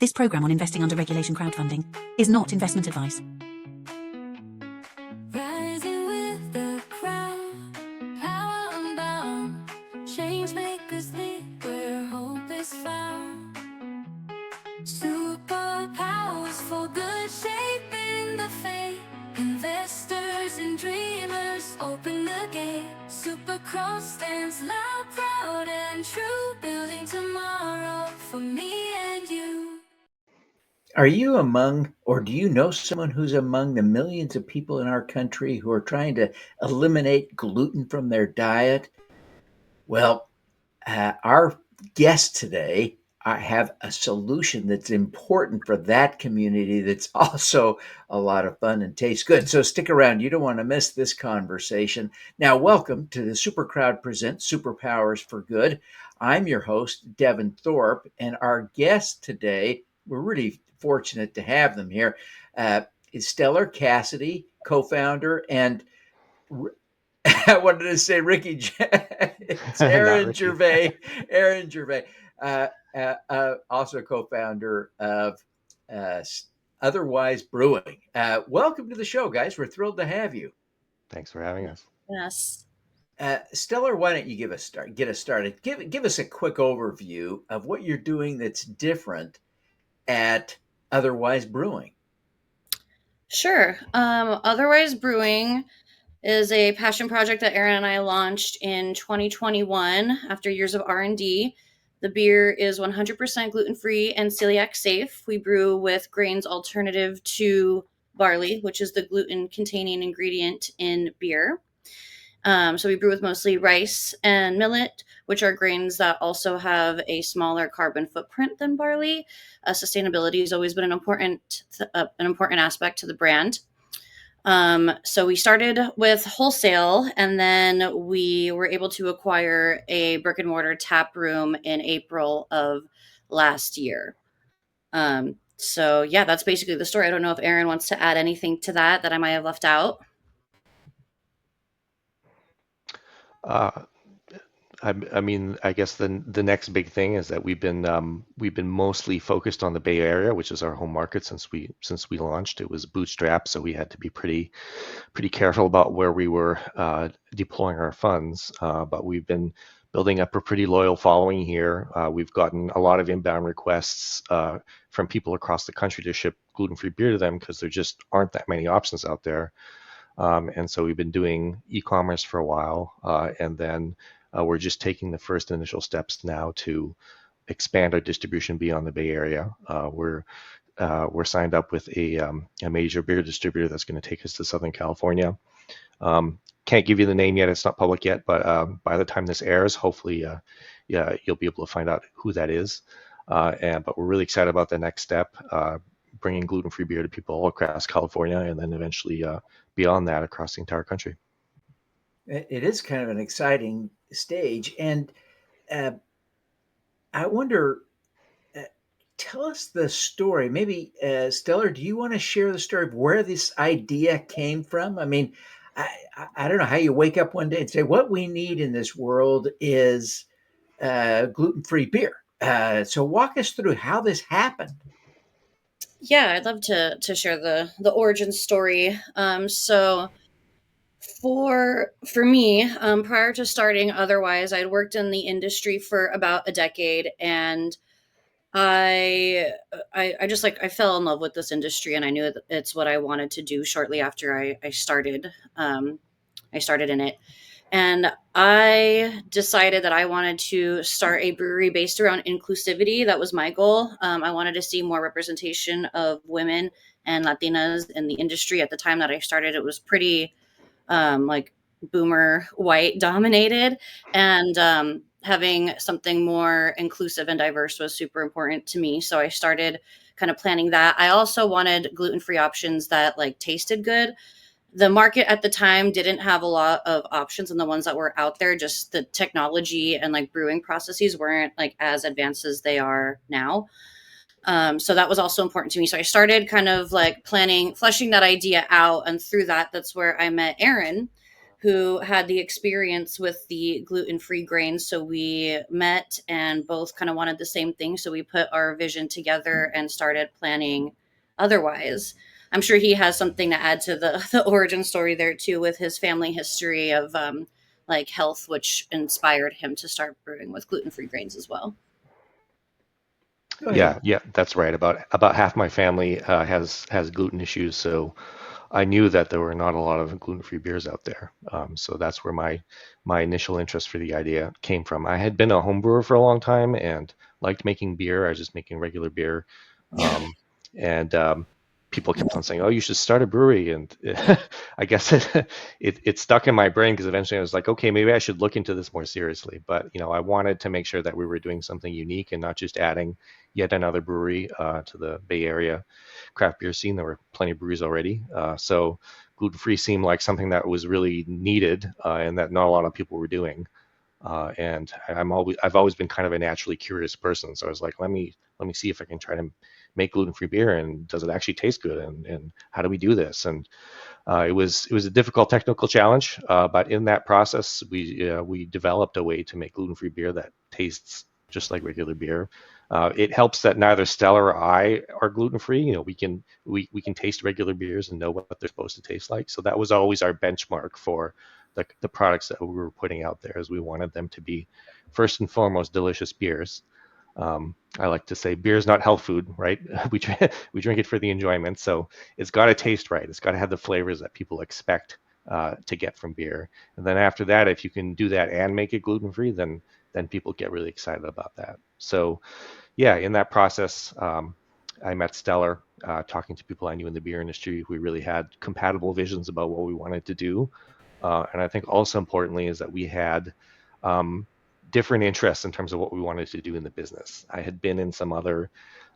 This program on investing under regulation crowdfunding is not investment advice. Rising with the crowd, power unbound, change makers lead where hope is found. Superpowers for good, shaping the fate. Investors and dreamers open the gate. Supercross stands loud, proud and true, building tomorrow for me and you. Are you among, or do you know someone who's among the millions of people in our country who are trying to eliminate gluten from their diet? Well, our guest today have a solution that's important for that community that's also a lot of fun and tastes good. So stick around. You don't want to miss this conversation. Now, welcome to the Super Crowd Presents Superpowers for Good. I'm your host, Devin Thorpe, and our guest today, we're really fortunate to have them here, is Stellar Cassidy, co-founder, and I wanted to say Ricky. It's Aaron Gervais. Aaron Gervais, also a co-founder of uh, Otherwise Brewing. Welcome to the show, guys. We're thrilled to have you. Thanks for having us. Yes. Stellar, why don't you get us started? Give us a quick overview of what you're doing that's different at Otherwise Brewing. Sure. Otherwise Brewing is a passion project that Aaron and I launched in 2021 after years of R&D. The beer is 100% gluten-free and celiac-safe. We brew with grains alternative to barley, which is the gluten-containing ingredient in beer. So we brew with mostly rice and millet, which are grains that also have a smaller carbon footprint than barley. Sustainability has always been an important aspect to the brand. So we started with wholesale, and then we were able to acquire a brick and mortar tap room in April of last year. So yeah, that's basically the story. I don't know if Aaron wants to add anything to that I might have left out. I guess the next big thing is that we've been mostly focused on the Bay Area, which is our home market since we launched. It was bootstrapped, so we had to be pretty careful about where we were deploying our funds. But we've been building up a pretty loyal following here. We've gotten a lot of inbound requests from people across the country to ship gluten-free beer to them because there just aren't that many options out there. And so we've been doing e-commerce for a while, and then we're just taking the first initial steps now to expand our distribution beyond the Bay Area. We're signed up with a major beer distributor that's going to take us to Southern California. Can't give you the name yet; it's not public yet. But by the time this airs, hopefully, you'll be able to find out who that is. But we're really excited about the next step, bringing gluten-free beer to people all across California, and then eventually beyond that across the entire country. It is kind of an exciting stage, and I wonder. Tell us the story. Maybe, Stellar, do you want to share the story of where this idea came from? I mean, I don't know how you wake up one day and say, what we need in this world is gluten-free beer. So walk us through how this happened. Yeah, I'd love to share the origin story. So for me, prior to starting Otherwise, I'd worked in the industry for about a decade, and I just I fell in love with this industry, and I knew that it's what I wanted to do shortly after I started in it. And I decided that I wanted to start a brewery based around inclusivity. That was my goal. I wanted to see more representation of women and Latinas in the industry. At the time that I started, it was pretty boomer white dominated, and having something more inclusive and diverse was super important to me. So I started kind of planning that. I also wanted gluten-free options that tasted good. The market at the time didn't have a lot of options, and the ones that were out there, just the technology and brewing processes weren't as advanced as they are now. So that was also important to me. So I started kind of fleshing that idea out. And through that, that's where I met Aaron, who had the experience with the gluten-free grains. So we met and both kind of wanted the same thing. So we put our vision together and started planning Otherwise. I'm sure he has something to add to the origin story there too, with his family history of like health, which inspired him to start brewing with gluten-free grains as well. Go ahead. Yeah, that's right. About half my family has gluten issues, so I knew that there were not a lot of gluten-free beers out there. So that's where my initial interest for the idea came from. I had been a home brewer for a long time and liked making beer. I was just making regular beer, and people kept on saying, "Oh, you should start a brewery." And I guess it stuck in my brain because eventually I was like, "Okay, maybe I should look into this more seriously." But I wanted to make sure that we were doing something unique and not just adding yet another brewery to the Bay Area craft beer scene. There were plenty of breweries already, so gluten-free seemed like something that was really needed and that not a lot of people were doing. And I've always been kind of a naturally curious person, so I was like, let me see if I can try to make gluten-free beer, and does it actually taste good, and how do we do this? And it was a difficult technical challenge, but in that process, we developed a way to make gluten-free beer that tastes just like regular beer. It helps that neither Stellar or I are gluten-free. We can taste regular beers and know what they're supposed to taste like. So that was always our benchmark for the products that we were putting out there, as we wanted them to be first and foremost delicious beers. I like to say beer is not health food, right? We drink it for the enjoyment, so it's got to taste right. It's got to have the flavors that people expect to get from beer. And then after that, if you can do that and make it gluten free, then people get really excited about that. So yeah, in that process, I met Stellar, talking to people I knew in the beer industry. We really had compatible visions about what we wanted to do. And I think also importantly is that we had different interests in terms of what we wanted to do in the business. I had been in some other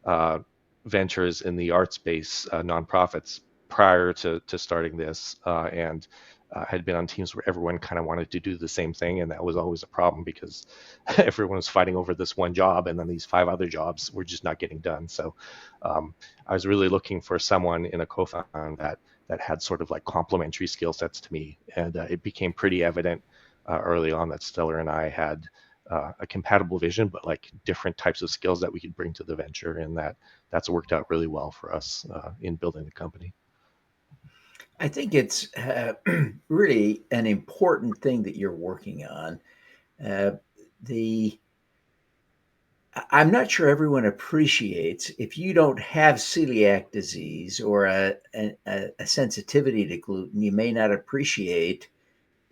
uh, ventures in the art space, nonprofits, prior to starting this, and had been on teams where everyone kind of wanted to do the same thing, and that was always a problem because everyone was fighting over this one job, and then these 5 other jobs were just not getting done. So I was really looking for someone in a co-founder that had sort of like complementary skill sets to me, and it became pretty evident early on that Stellar and I had a compatible vision, but like different types of skills that we could bring to the venture, and that's worked out really well for us in building the company. I think it's really an important thing that you're working on. Uh, the I'm not sure everyone appreciates if you don't have celiac disease or a sensitivity to gluten, you may not appreciate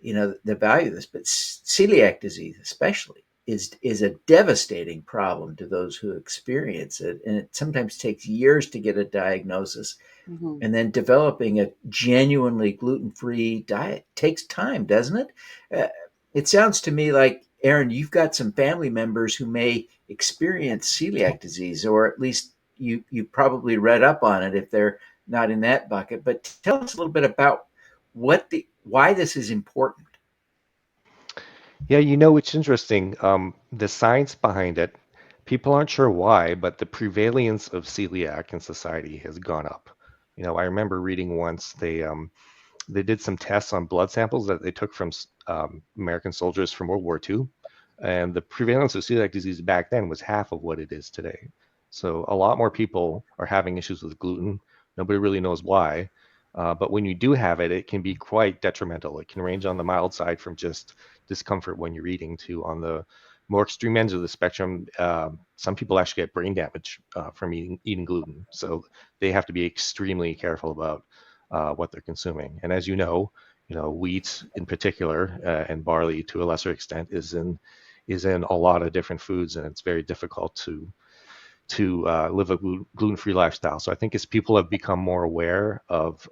the value of this. But celiac disease, especially, is a devastating problem to those who experience it, and it sometimes takes years to get a diagnosis. Mm-hmm. And then developing a genuinely gluten-free diet takes time, doesn't it? It sounds to me like, Aaron, you've got some family members who may experience celiac disease, or at least you probably read up on it if they're not in that bucket. But tell us a little bit about why this is important. Yeah, it's interesting. The science behind it, people aren't sure why, but the prevalence of celiac in society has gone up. I remember reading once they did some tests on blood samples that they took from American soldiers from World War II, and the prevalence of celiac disease back then was half of what it is today. So a lot more people are having issues with gluten. Nobody really knows why. But when you do have it, it can be quite detrimental. It can range on the mild side from just discomfort when you're eating to on the more extreme ends of the spectrum. Some people actually get brain damage from eating gluten. So they have to be extremely careful about what they're consuming. And as wheat in particular, and barley to a lesser extent, is in a lot of different foods, and it's very difficult to live a gluten-free lifestyle. So I think as people have become more aware of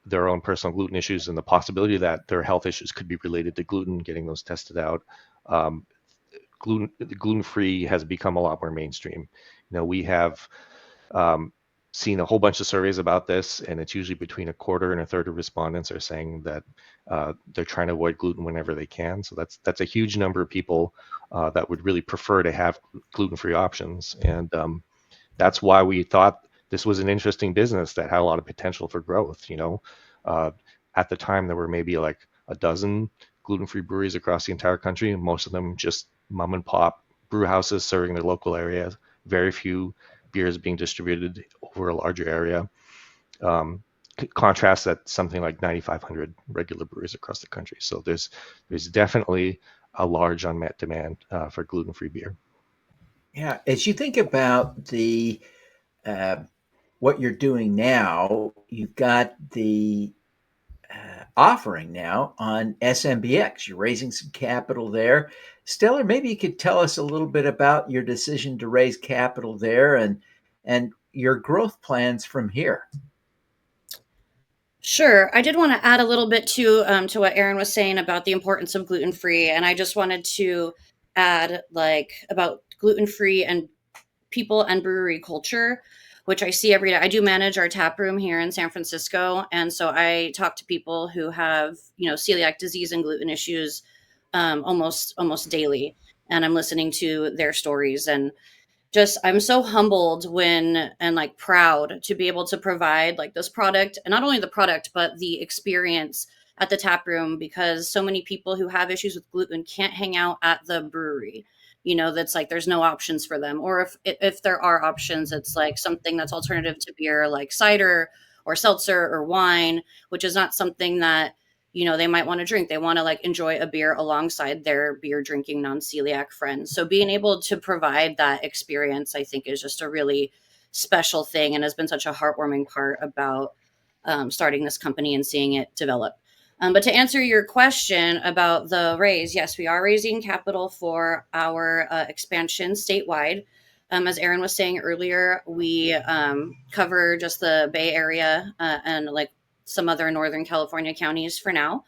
their own personal gluten issues and the possibility that their health issues could be related to gluten, getting those tested out, um, gluten-free has become a lot more mainstream. We have um, seen a whole bunch of surveys about this, and it's usually between a quarter and a third of respondents are saying that they're trying to avoid gluten whenever they can. So that's a huge number of people that would really prefer to have gluten-free options, and that's why we thought this was an interesting business that had a lot of potential for growth. Uh, at the time there were maybe like a dozen gluten-free breweries across the entire country, and most of them just mom and pop brew houses serving their local area. Very few beers being distributed over a larger area. Contrast that something like 9,500 regular breweries across the country. So there's definitely a large unmet demand for gluten-free beer. Yeah, as you think about the what you're doing now, you've got the offering now on SMBX. You're raising some capital there. Stellar, maybe you could tell us a little bit about your decision to raise capital there and your growth plans from here. Sure. I did want to add a little bit to what Aaron was saying about the importance of gluten free, and I just wanted to add like about gluten free and people and brewery culture, which I see every day. I do manage our tap room here in San Francisco, and so I talk to people who have celiac disease and gluten issues almost daily, and I'm listening to their stories and just I'm so humbled when and like proud to be able to provide like this product, and not only the product but the experience at the tap room, because so many people who have issues with gluten can't hang out at the brewery. That's like there's no options for them, or if there are options, it's like something that's alternative to beer, like cider or seltzer or wine, which is not something that they might want to drink. They want to like enjoy a beer alongside their beer drinking non-celiac friends. So being able to provide that experience, I think, is just a really special thing, and has been such a heartwarming part about starting this company and seeing it develop. But to answer your question about the raise, yes, we are raising capital for our expansion statewide. As Aaron was saying earlier, we cover just the Bay Area and like some other Northern California counties for now.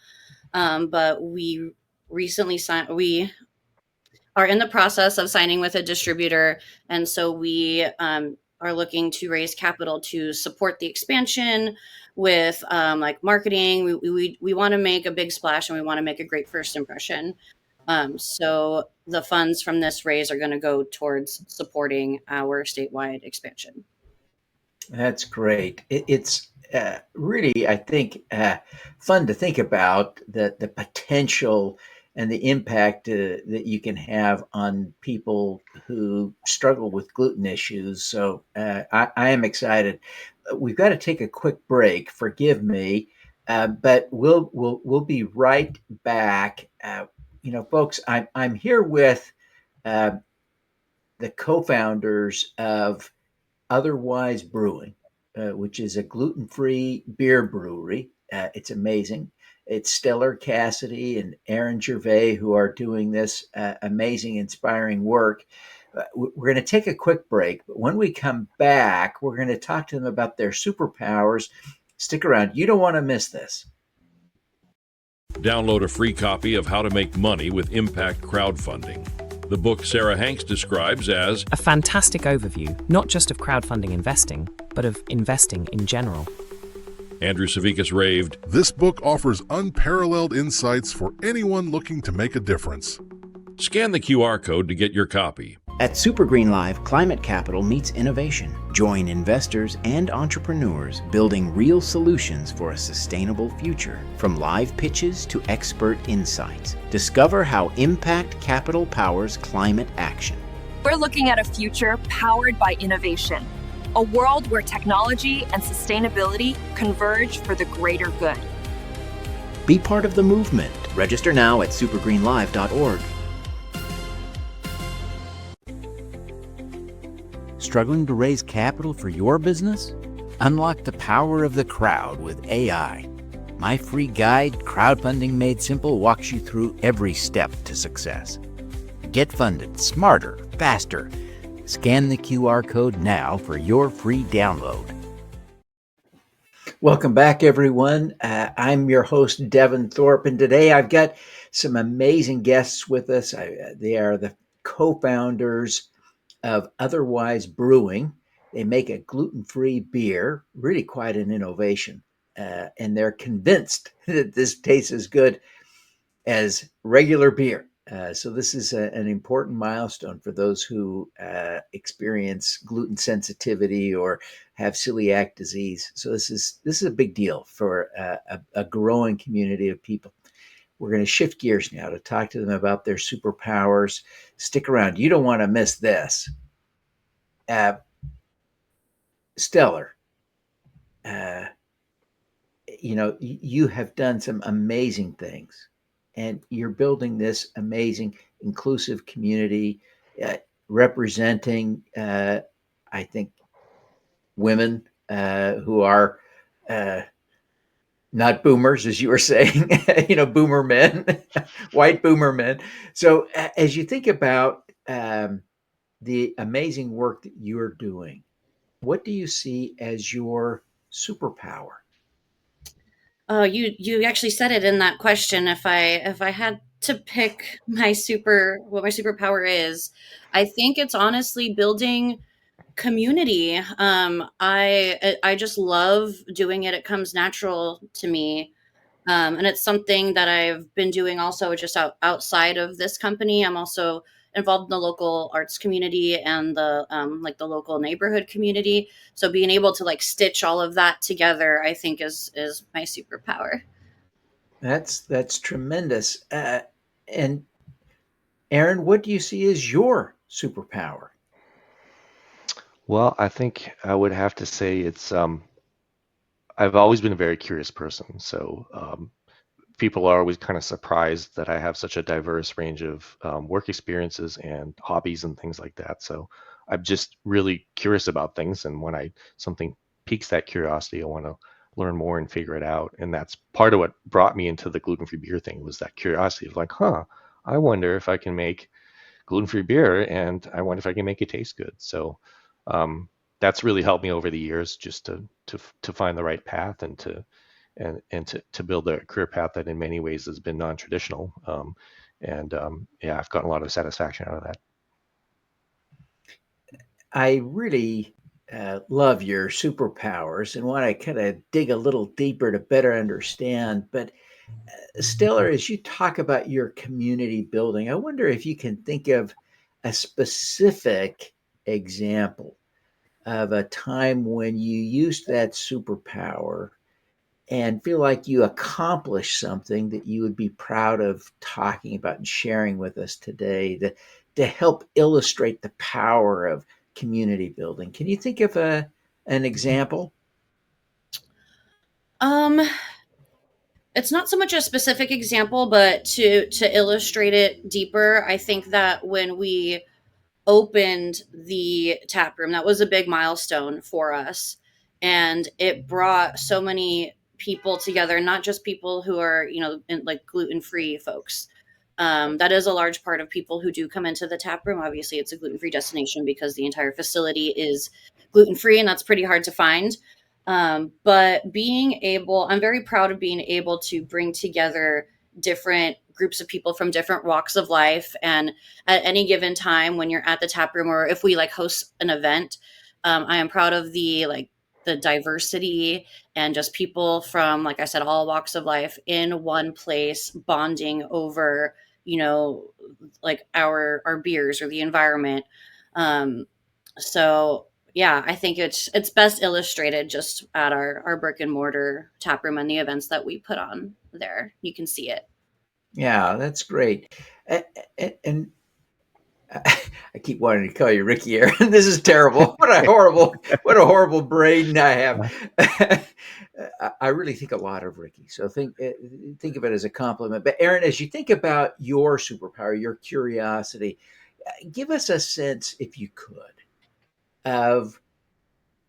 But we recently signed, we are in the process of signing with a distributor. And so we are looking to raise capital to support the expansion with like marketing. We want to make a big splash, and we want to make a great first impression. So the funds from this raise are going to go towards supporting our statewide expansion. That's great. It's really, I think, fun to think about the potential and the impact that you can have on people who struggle with gluten issues. So I am excited. We've got to take a quick break. Forgive me, but we'll be right back. Folks, I'm here with the co-founders of Otherwise Brewing, which is a gluten-free beer brewery. It's amazing. It's Stellar, Cassidy, and Aaron Gervais who are doing this amazing, inspiring work. We're going to take a quick break, but when we come back, we're going to talk to them about their superpowers. Stick around. You don't want to miss this. Download a free copy of How to Make Money with Impact Crowdfunding. The book Sarah Hanks describes as a fantastic overview, not just of crowdfunding investing, but of investing in general. Andrew Savickas raved, "This book offers unparalleled insights for anyone looking to make a difference." Scan the QR code to get your copy. At Super Green Live, climate capital meets innovation. Join investors and entrepreneurs building real solutions for a sustainable future. From live pitches to expert insights, discover how impact capital powers climate action. We're looking at a future powered by innovation, a world where technology and sustainability converge for the greater good. Be part of the movement. Register now at supergreenlive.org. Struggling to raise capital for your business? Unlock the power of the crowd with AI. My free guide, Crowdfunding Made Simple, walks you through every step to success. Get funded smarter, faster. Scan the QR code now for your free download. Welcome back, everyone. I'm your host, Devin Thorpe, and today I've got some amazing guests with us. They are the co-founders of Otherwise Brewing. They make a gluten-free beer, really quite an innovation, and they're convinced that this tastes as good as regular beer. So this is an important milestone for those who experience gluten sensitivity or have celiac disease. So this is a big deal for a growing community of people. We're going to shift gears now to talk to them about their superpowers. Stick around; you don't want to miss this. Stellar, uh, you have done some amazing things, and you're building this amazing inclusive community, uh, representing, I think, women who are uh, not boomers, as you were saying, boomer men, white boomer men. So, as you think about the amazing work that you're doing, what do you see as your superpower? Oh, you actually said it in that question. If I had to pick what my superpower is, I think it's honestly building community. I just love doing it. It comes natural to me. And it's something that I've been doing also just outside of this company. I'm also involved in the local arts community and the like the local neighborhood community. So being able to like stitch all of that together, I think is my superpower. That's tremendous. And Aaron, what do you see as your superpower? Well, I think I would have to say it's I've always been a very curious person. So people are always kind of surprised that I have such a diverse range of work experiences and hobbies and things like that. So I'm just really curious about things, and when I something piques that curiosity, I want to learn more and figure it out. And that's part of what brought me into the gluten-free beer thing, was that curiosity of like, I wonder if I can make gluten-free beer, and I wonder if I can make it taste good. So um, that's really helped me over the years, just to find the right path and to build a career path that in many ways has been non-traditional. Yeah, I've gotten a lot of satisfaction out of that. I really love your superpowers and want to kind of dig a little deeper to better understand. But Stellar, as you talk about your community building, I wonder if you can think of a specific example of a time when you used that superpower and feel like you accomplished something that you would be proud of talking about and sharing with us today to help illustrate the power of community building. Can you think of an example? Um, it's not so much a specific example, but to illustrate it deeper, I think that when we opened the tap room, that was a big milestone for us, and it brought so many people together, not just people who are like gluten-free folks. That is a large part of people who do come into the tap room. Obviously it's a gluten-free destination because the entire facility is gluten-free, and that's pretty hard to find. But I'm very proud of being able to bring together different groups of people from different walks of life. And at any given time when you're at the tap room, or if we like host an event, I am proud of the diversity and just people from, like I said, all walks of life in one place, bonding over, like our beers or the environment. Um, so yeah, I think it's best illustrated just at our brick and mortar tap room and the events that we put on there. You can see it. Yeah, that's great. And I keep wanting to call you Ricky Aaron. This is terrible. What a horrible brain I have. I really think a lot of Ricky. So think of it as a compliment. But Aaron, as you think about your superpower, your curiosity, give us a sense, if you could, of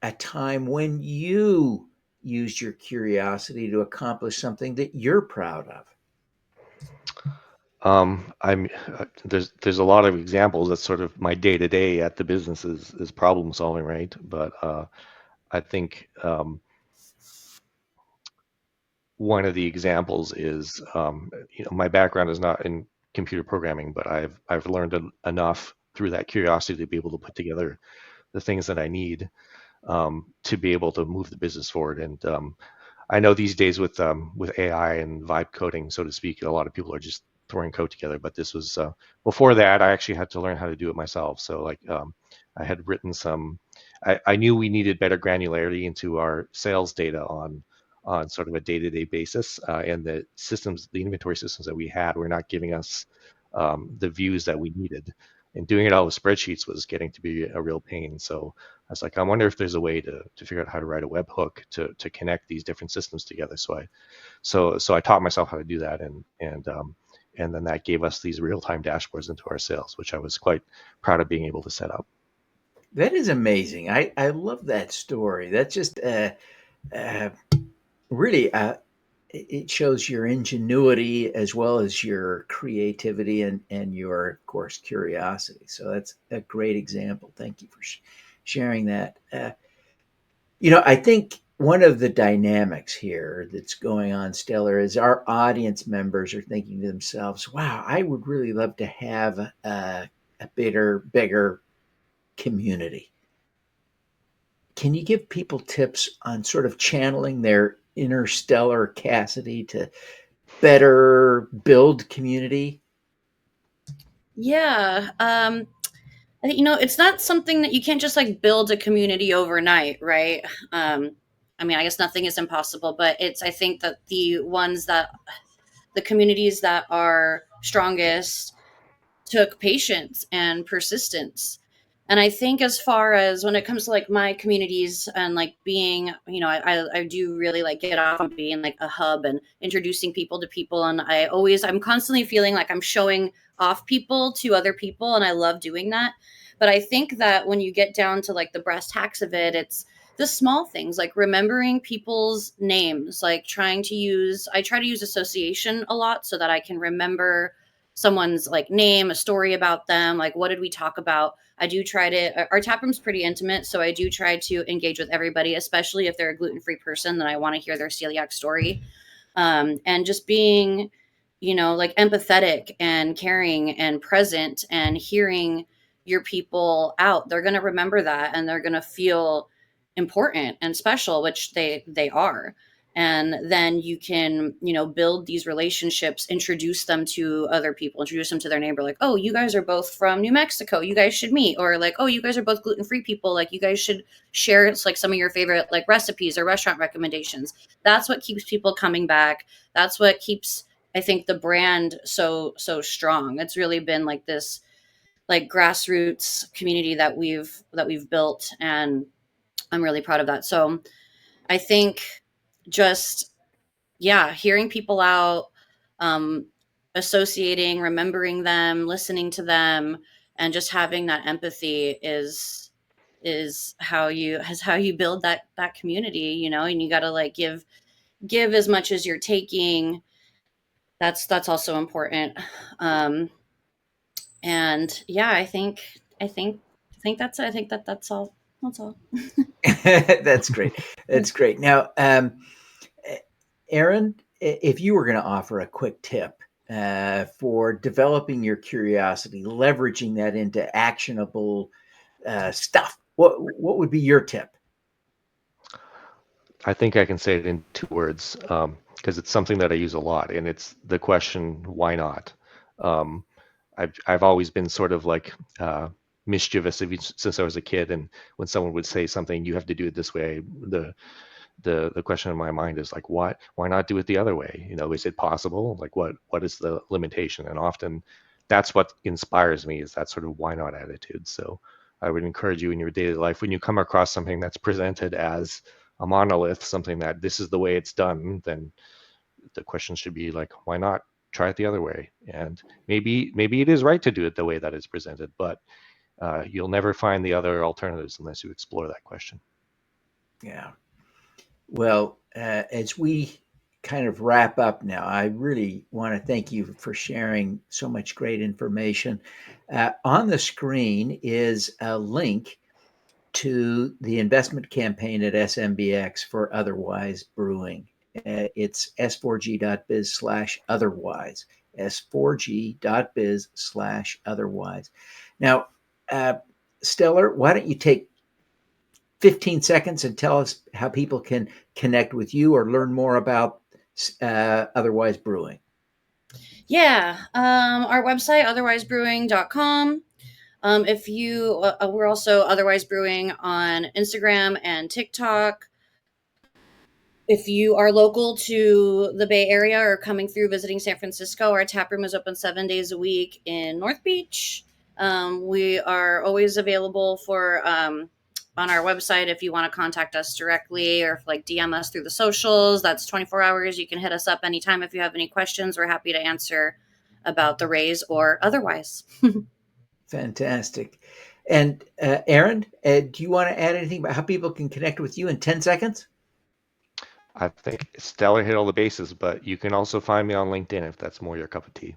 a time when you used your curiosity to accomplish something that you're proud of. I'm there's a lot of examples. That's sort of my day to day at the business is problem solving, right? But I think one of the examples is my background is not in computer programming, but I've learned enough through that curiosity to be able to put together the things that I need to be able to move the business forward. And I know these days with AI and vibe coding, so to speak, a lot of people are just touring coat together. But this was before that. I actually had to learn how to do it myself. So like I had written some. I knew we needed better granularity into our sales data on sort of a day-to-day basis, and the inventory systems that we had were not giving us the views that we needed. And doing it all with spreadsheets was getting to be a real pain. So I was like, I wonder if there's a way to figure out how to write a webhook to connect these different systems together. So I taught myself how to do that, and then that gave us these real-time dashboards into our sales, which I was quite proud of being able to set up. That is amazing. I love that story. That's just really it shows your ingenuity as well as your creativity and your, of course, curiosity. So that's a great example. Thank you for sharing that. I think one of the dynamics here that's going on, Stellar, is our audience members are thinking to themselves, wow, I would really love to have a bigger community. Can you give people tips on sort of channeling their interstellar Cassidy to better build community? Yeah. It's not something that you can't just like build a community overnight, right? I mean, I guess nothing is impossible, but I think that the communities that are strongest took patience and persistence. And I think as far as when it comes to like my communities and like being, I do really like get off on being like a hub and introducing people to people. And I'm constantly feeling like I'm showing off people to other people. And I love doing that. But I think that when you get down to like the brass tacks of it, it's the small things like remembering people's names, like I try to use association a lot so that I can remember someone's like name, a story about them, like what did we talk about. I do try to, our tap room's pretty intimate, so I do try to engage with everybody, especially if they're a gluten-free person, then I want to hear their celiac story. And just being, like empathetic and caring and present and hearing your people out, they're going to remember that and they're going to feel important and special, which they are. And then you can, build these relationships, introduce them to other people, introduce them to their neighbor, like, oh, you guys are both from New Mexico, you guys should meet. Or like, oh, you guys are both gluten-free people, like you guys should share. It's like some of your favorite like recipes or restaurant recommendations. That's what keeps people coming back. That's what keeps, I think, the brand so strong. It's really been like this like grassroots community that we've built, and I'm really proud of that. So I think just, yeah, hearing people out, um, associating, remembering them, listening to them, and just having that empathy is how you build that community, and you got to like give as much as you're taking. That's also important. And yeah, I think that's it. I think that's all. That's all. That's great. That's great. Now, Aaron, if you were going to offer a quick tip for developing your curiosity, leveraging that into actionable stuff, what would be your tip? I think I can say it in 2 words, because it's something that I use a lot, and it's the question, why not? Um, I've always been sort of like mischievous since I was a kid, and when someone would say something, you have to do it this way, the question in my mind is like, why not do it the other way? Is it possible? Like what is the limitation? And often that's what inspires me, is that sort of why not attitude. So I would encourage you in your daily life, when you come across something that's presented as a monolith, something that this is the way it's done, then the question should be like, why not try it the other way? And maybe it is right to do it the way that it's presented, but you'll never find the other alternatives unless you explore that question. Yeah. Well, as we kind of wrap up now, I really want to thank you for sharing so much great information. On the screen is a link to the investment campaign at SMBX for Otherwise Brewing. It's s4g.biz/otherwise, s4g.biz/otherwise. Now, Stellar, why don't you take 15 seconds and tell us how people can connect with you or learn more about Otherwise Brewing? Yeah, our website, otherwisebrewing.com. If you, we're also Otherwise Brewing on Instagram and TikTok. If you are local to the Bay Area or coming through visiting San Francisco, our tap room is open 7 days a week in North Beach. We are always available for on our website if you want to contact us directly or like DM us through the socials. That's 24 hours. You can hit us up anytime if you have any questions. We're happy to answer about the raise or otherwise. Fantastic. And Aaron, do you want to add anything about how people can connect with you in 10 seconds? I think Stellar hit all the bases, but you can also find me on LinkedIn if that's more your cup of tea.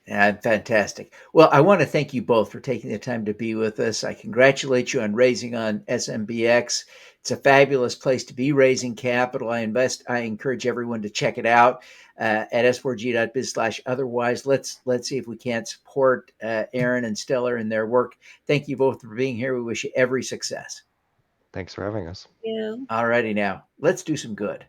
Fantastic. Well, I want to thank you both for taking the time to be with us. I congratulate you on raising on SMBX. It's a fabulous place to be raising capital. I encourage everyone to check it out at s4g.biz/otherwise. Let's see if we can't support Aaron and Stellar in their work. Thank you both for being here. We wish you every success. Thanks for having us. Thank you. All righty now, let's do some good.